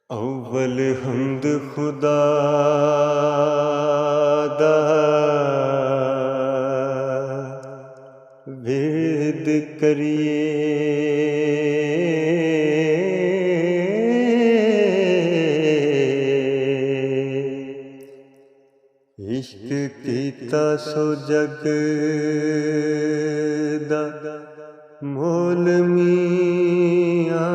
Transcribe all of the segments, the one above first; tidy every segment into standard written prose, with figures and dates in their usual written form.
अव्वल हम्द खुदा दा वेद करिए। इश्क कीता सो जग दा मोल मियां।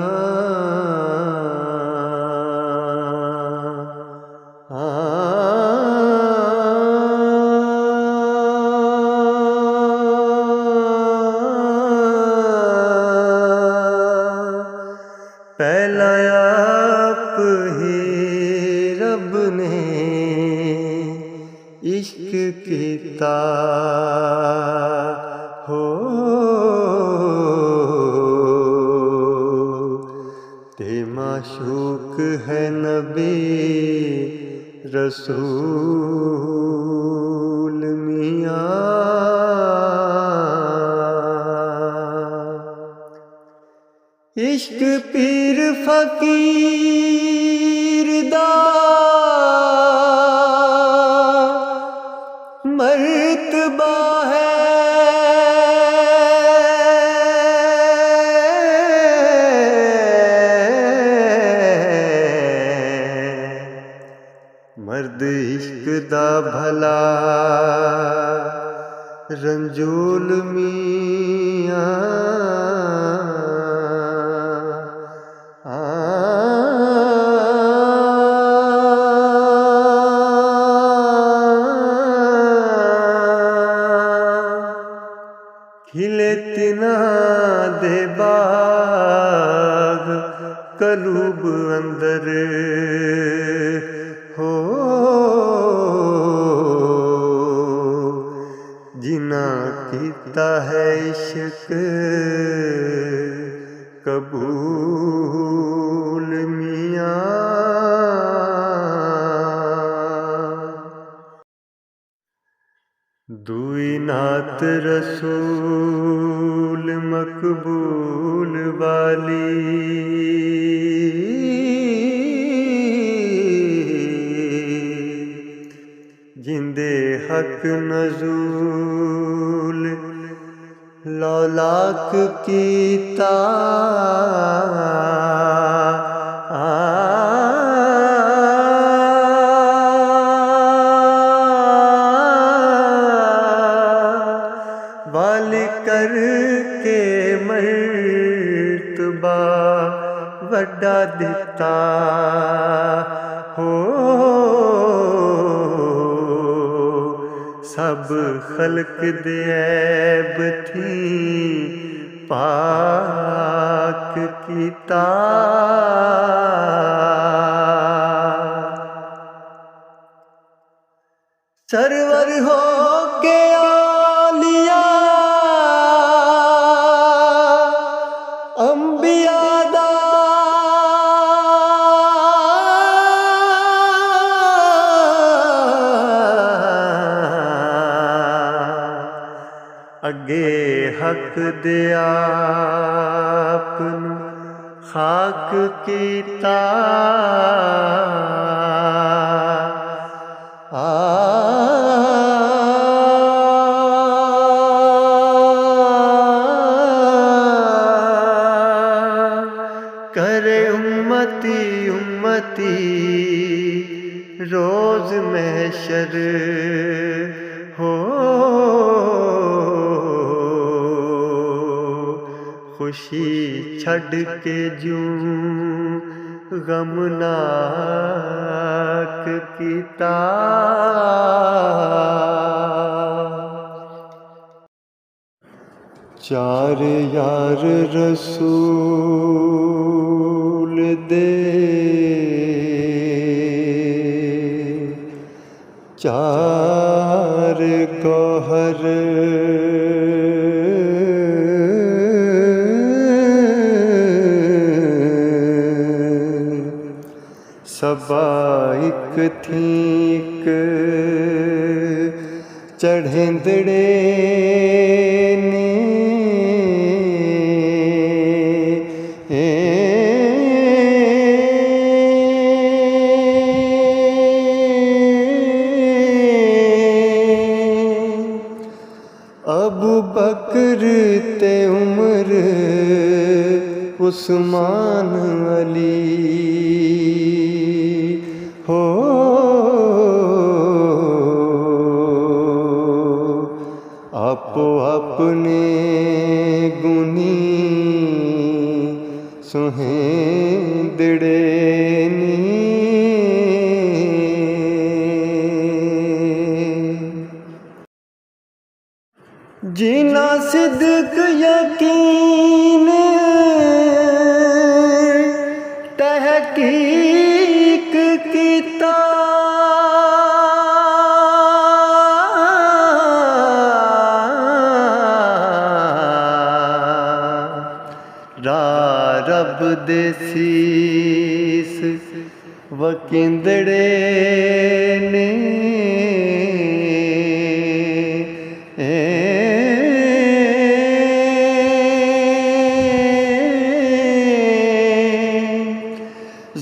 पहला आप ही रब ने इश्क कीता हो, ते माशूक है नबी रसूल मियां। इश्क पीर फकीर दा मर्तबा है, मर्द इश्क दा भला रंजूल मियां। खिले तिना दे बाग कलूब अंदर हो, जिना कीता है इश्क कबूल मियां। दुई नात रसूल मकबूल वाली, जिंदे हक नजूल लौलाक कीता। वाली करके मर्तबा वड्डा दिता हो, सब खल्क दे ऐब थी पाक कीता। सरवर हो के आलिया अंबिया दा अगे हक दे आप खाक कीता। करे उम्मती उम्मती रोज महशर हो, खुशी छड़ के जूं गमनाक कीता। चार यार रसूल दे, चार गौहर सबा इक थीक चढ़ेंदड़े ने। उस्मान अली हो आपो अपने गुनी सुहेंदड़े नी जिना सिद्क यकीन तहकीक कीता रब दे सीस वकिंदड़े ने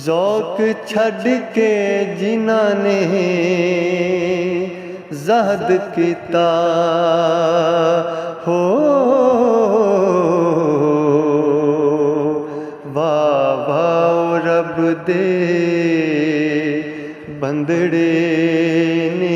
ज़ौक छड़ के जिन्हां ने ज़हद कीता हो वाह वाह रब दे बंदड़े ने